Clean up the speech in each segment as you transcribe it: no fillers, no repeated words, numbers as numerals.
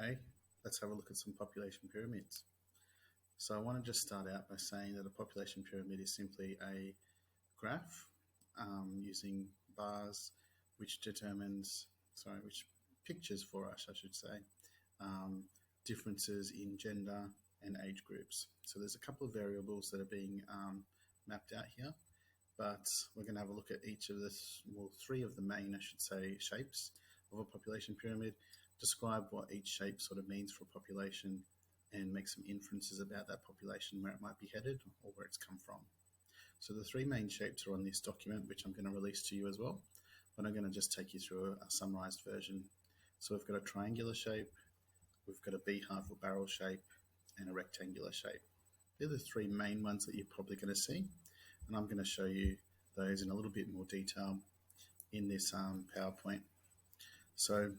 Hey, let's have a look at some population pyramids. So I want to just start out by saying that a population pyramid is simply a graph using bars which pictures for us, I should say, differences in gender and age groups. So there's a couple of variables that are being mapped out here, but we're going to have a look at each of three of the main, I should say, shapes of a population pyramid, describe what each shape sort of means for a population, and make some inferences about that population, where it might be headed or where it's come from. So the three main shapes are on this document, which I'm going to release to you as well, but I'm going to just take you through a summarized version. So we've got a triangular shape, we've got a beehive or barrel shape, and a rectangular shape. They're the three main ones that you're probably going to see, and I'm going to show you those in a little bit more detail in this PowerPoint. So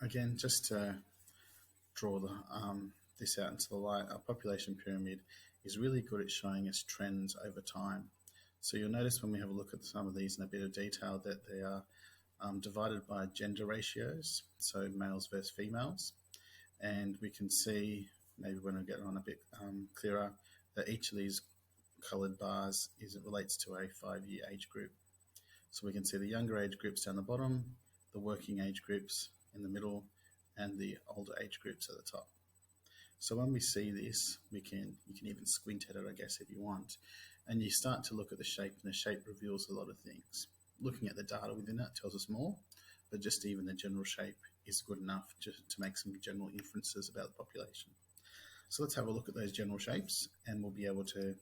again, just to draw this out into the light, our population pyramid is really good at showing us trends over time. So you'll notice when we have a look at some of these in a bit of detail that they are divided by gender ratios, so males versus females. And we can see, maybe when I get on a bit clearer, that each of these coloured bars relates to a 5-year age group. So we can see the younger age groups down the bottom, the working age groups in the middle, and the older age groups at the top. So when we see this, you can even squint at it, I guess, if you want, and you start to look at the shape, and the shape reveals a lot of things. Looking at the data within that tells us more, but just even the general shape is good enough to make some general inferences about the population. So let's have a look at those general shapes, and we'll be able to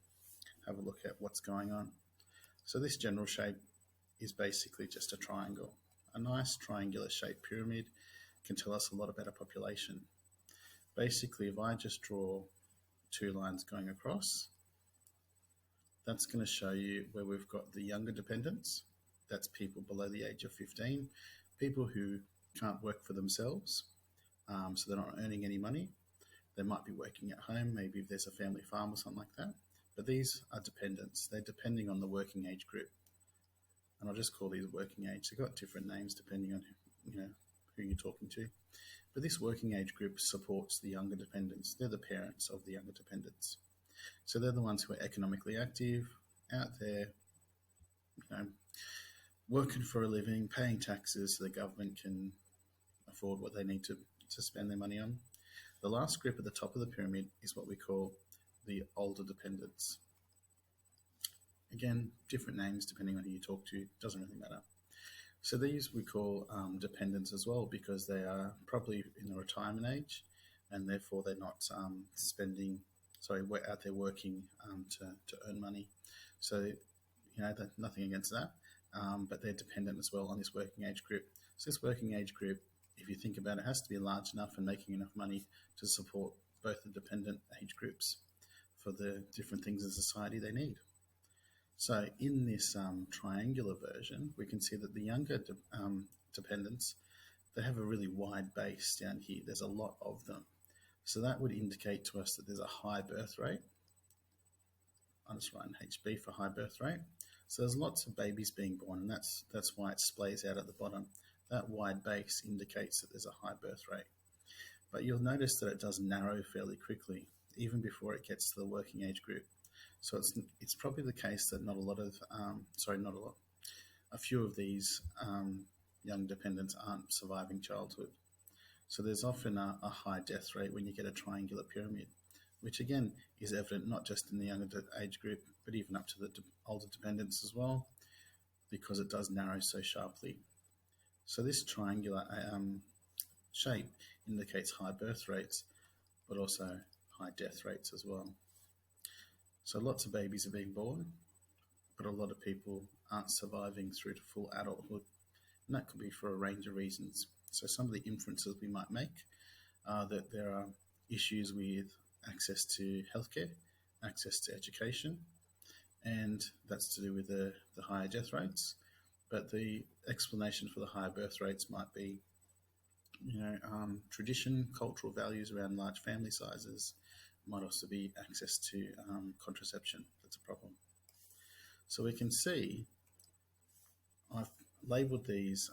have a look at what's going on. So this general shape is basically just a triangle. A nice triangular shaped pyramid can tell us a lot about a population. Basically, if I just draw two lines going across, that's going to show you where we've got the younger dependents. That's people below the age of 15, people who can't work for themselves, so they're not earning any money. They might be working at home, maybe if there's a family farm or something like that. But these are dependents. They're depending on the working age group. And I'll just call these working age. They've got different names depending on who you're talking to. But this working age group supports the younger dependents. They're the parents of the younger dependents. So they're the ones who are economically active, out there, working for a living, paying taxes so the government can afford what they need to spend their money on. The last group at the top of the pyramid is what we call the older dependents. Again, different names depending on who you talk to, doesn't really matter. So these we call dependents as well, because they are probably in the retirement age, and therefore they're not out there working to earn money. So, nothing against that, but they're dependent as well on this working age group. So this working age group, if you think about it, has to be large enough and making enough money to support both the dependent age groups for the different things in society they need. So in this triangular version, we can see that the younger dependents, they have a really wide base down here. There's a lot of them. So that would indicate to us that there's a high birth rate. I'll just write in HB for high birth rate. So there's lots of babies being born, and that's why it splays out at the bottom. That wide base indicates that there's a high birth rate. But you'll notice that it does narrow fairly quickly, even before it gets to the working age group. So it's probably the case that a few of these young dependents aren't surviving childhood. So there's often a high death rate when you get a triangular pyramid, which again is evident not just in the younger age group, but even up to the older dependents as well, because it does narrow so sharply. So this triangular shape indicates high birth rates, but also high death rates as well. So lots of babies are being born, but a lot of people aren't surviving through to full adulthood, and that could be for a range of reasons. So some of the inferences we might make are that there are issues with access to healthcare, access to education, and that's to do with the higher death rates. But the explanation for the higher birth rates might be, tradition, cultural values around large family sizes. Might also be access to contraception. That's a problem. So we can see I've labelled these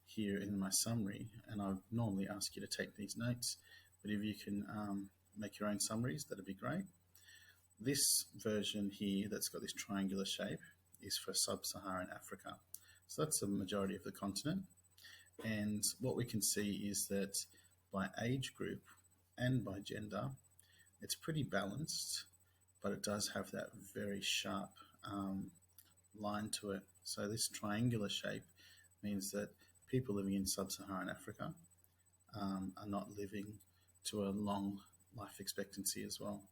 here in my summary, and I normally ask you to take these notes, but if you can make your own summaries, that'd be great. This version here that's got this triangular shape is for Sub-Saharan Africa. So that's the majority of the continent. And what we can see is that by age group and by gender, it's pretty balanced, but it does have that very sharp line to it. So this triangular shape means that people living in Sub-Saharan Africa are not living to a long life expectancy as well.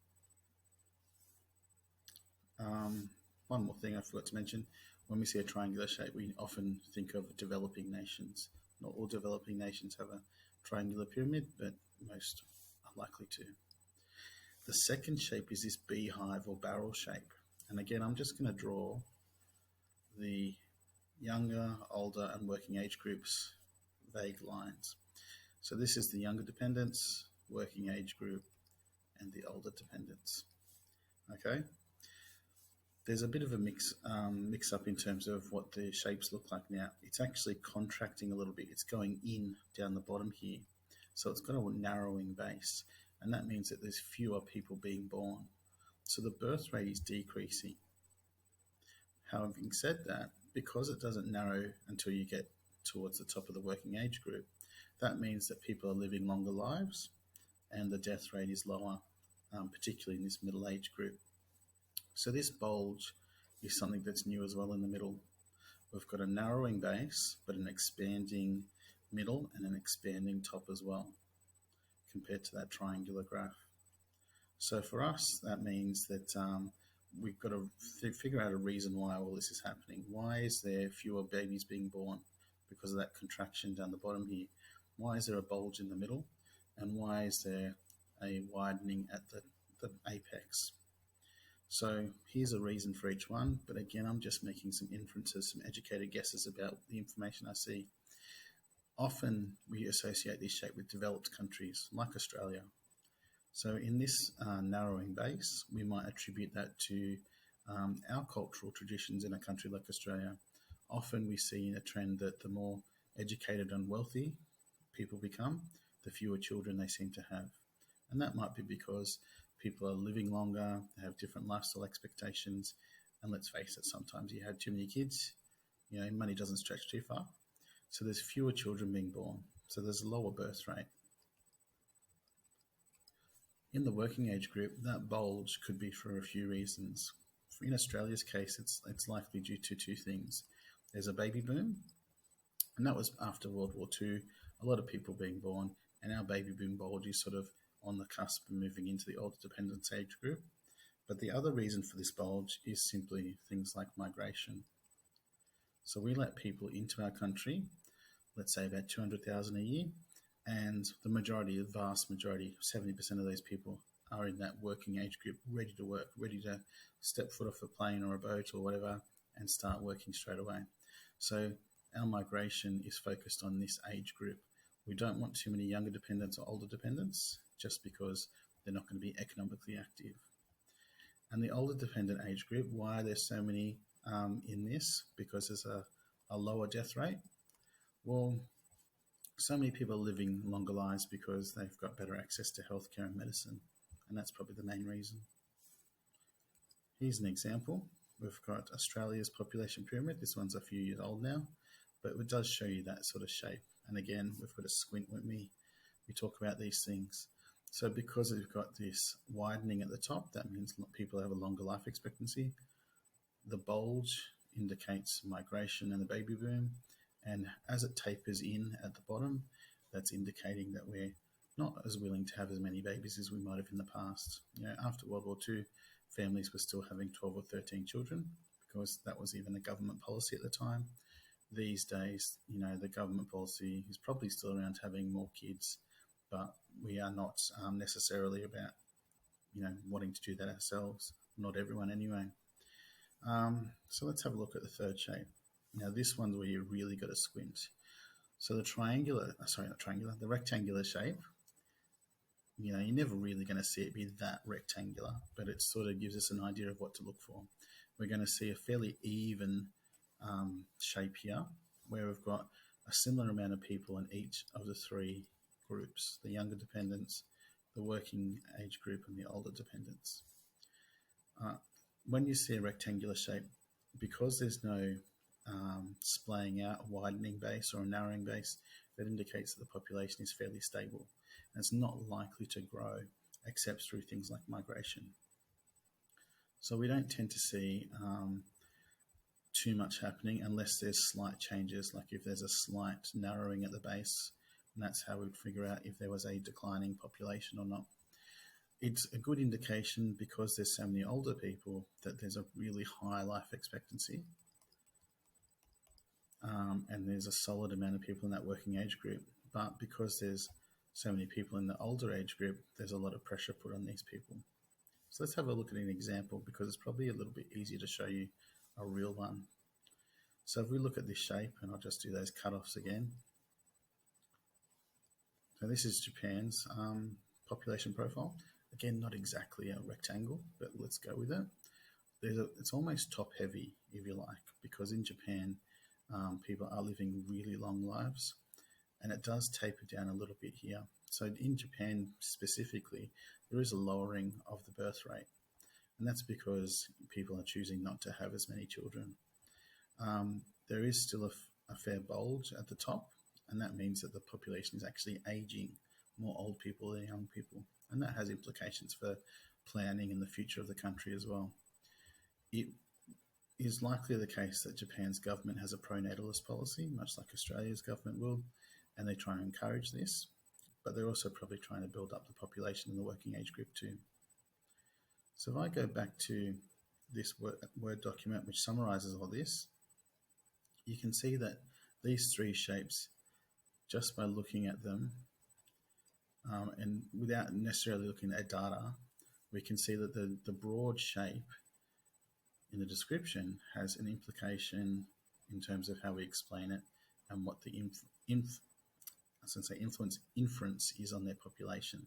One more thing I forgot to mention. When we see a triangular shape, we often think of developing nations. Not all developing nations have a triangular pyramid, but most are likely to. The second shape is this beehive or barrel shape. And again, I'm just going to draw the younger, older, and working age groups vague lines. So this is the younger dependents, working age group, and the older dependents. Okay? There's a bit of a mix up in terms of what the shapes look like now. It's actually contracting a little bit. It's going in down the bottom here. So it's got a narrowing base, and that means that there's fewer people being born. So the birth rate is decreasing. Having said that, because it doesn't narrow until you get towards the top of the working age group, that means that people are living longer lives and the death rate is lower, particularly in this middle age group. So this bulge is something that's new as well in the middle. We've got a narrowing base, but an expanding middle and an expanding top as well, compared to that triangular graph. So for us, that means that we've got to figure out a reason why all this is happening. Why is there fewer babies being born? Because of that contraction down the bottom here. Why is there a bulge in the middle? And why is there a widening at the apex? So here's a reason for each one, but again, I'm just making some inferences, some educated guesses about the information I see. Often we associate this shape with developed countries like Australia. So in this narrowing base, we might attribute that to our cultural traditions in a country like Australia. Often we see a trend that the more educated and wealthy people become, the fewer children they seem to have. And that might be because people are living longer, they have different lifestyle expectations, and let's face it, sometimes you have too many kids, money doesn't stretch too far. So there's fewer children being born, so there's a lower birth rate. In the working age group, that bulge could be for a few reasons. In Australia's case, it's likely due to two things. There's a baby boom, and that was after World War II, a lot of people being born, and our baby boom bulge is sort of on the cusp of moving into the older dependence age group. But the other reason for this bulge is simply things like migration. So we let people into our country, let's say about 200,000 a year, and the vast majority, 70% of those people are in that working age group, ready to work, ready to step foot off a plane or a boat or whatever and start working straight away. So our migration is focused on this age group. We don't want too many younger dependents or older dependents just because they're not going to be economically active. And the older dependent age group, why are there so many in this? Because there's a lower death rate. Well, so many people are living longer lives because they've got better access to healthcare and medicine, and that's probably the main reason. Here's an example. We've got Australia's population pyramid. This one's a few years old now, but it does show you that sort of shape. And again, we've got to squint when we talk about these things. So because we've got this widening at the top, that means people have a longer life expectancy. The bulge indicates migration and the baby boom. And as it tapers in at the bottom, that's indicating that we're not as willing to have as many babies as we might have in the past. After World War II, families were still having 12 or 13 children because that was even a government policy at the time. These days, the government policy is probably still around having more kids, but we are not necessarily about, wanting to do that ourselves. Not everyone anyway. So let's have a look at the third shape. Now this one's where you really got to squint. So the rectangular shape, you're never really going to see it be that rectangular, but it sort of gives us an idea of what to look for. We're going to see a fairly even shape here where we've got a similar amount of people in each of the three groups: the younger dependents, the working age group, and the older dependents. When you see a rectangular shape, because there's no splaying out, a widening base or a narrowing base, that indicates that the population is fairly stable and it's not likely to grow except through things like migration. So we don't tend to see too much happening unless there's slight changes, like if there's a slight narrowing at the base, and that's how we'd figure out if there was a declining population or not. It's a good indication, because there's so many older people, that there's a really high life expectancy, and there's a solid amount of people in that working age group. But because there's so many people in the older age group, there's a lot of pressure put on these people. So let's have a look at an example, because it's probably a little bit easier to show you a real one. So if we look at this shape, and I'll just do those cutoffs again. So this is Japan's population profile. Again, not exactly a rectangle, but let's go with it. It's almost top heavy, if you like, because in Japan, people are living really long lives, and it does taper down a little bit here. So in Japan specifically, there is a lowering of the birth rate, and that's because people are choosing not to have as many children. There is still a fair bulge at the top, and that means that the population is actually aging, more old people than young people, and that has implications for planning and the future of the country as well. It is likely the case that Japan's government has a pronatalist policy, much like Australia's government will, and they try and encourage this, but they're also probably trying to build up the population in the working age group too. So if I go back to this Word document which summarizes all this, you can see that these three shapes, just by looking at them and without necessarily looking at data, we can see that the broad shape in the description has an implication in terms of how we explain it and what the inference is on their population.